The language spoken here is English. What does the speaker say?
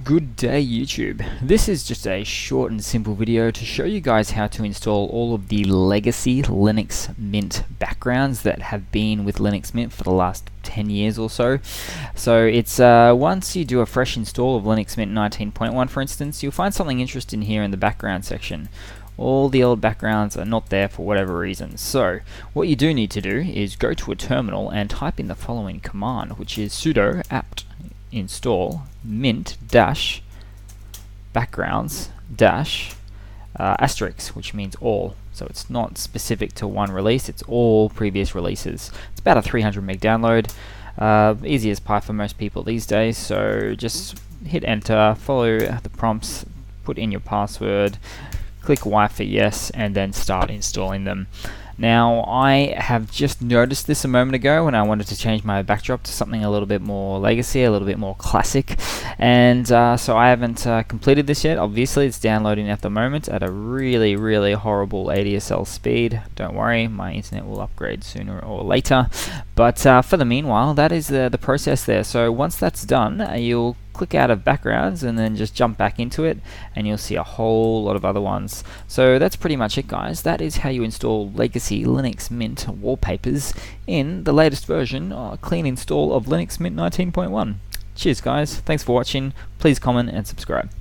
Good day YouTube. This is just a short and simple video to show you guys how to install all of the legacy Linux Mint backgrounds that have been with Linux Mint for the last 10 years or so. So it's once you do a fresh install of Linux Mint 19.1 for instance, you'll find something interesting here in the background section. All the old backgrounds are not there for whatever reason. So what you do need to do is go to a terminal and type in the following command, which is sudo apt install mint dash backgrounds dash asterisk, which means all. So it's not specific to one release, it's all previous releases. It's about a 300 meg download, easy as pie for most people these days. So just hit enter, follow the prompts, put in your password, click Y for yes, and then start installing them. Now, I have just noticed this a moment ago when I wanted to change my backdrop to something a little bit more legacy, a little bit more classic, and so I haven't completed this yet. Obviously, it's downloading at the moment at a really horrible ADSL speed. Don't worry, my internet will upgrade sooner or later, but for the meanwhile, that is the process there. So once that's done, you'll click out of backgrounds and then just jump back into it, and you'll see a whole lot of other ones. So that's pretty much it, guys. That is how you install legacy Linux Mint wallpapers in the latest version, clean install of Linux Mint 19.1. Cheers guys, thanks for watching, please comment and subscribe.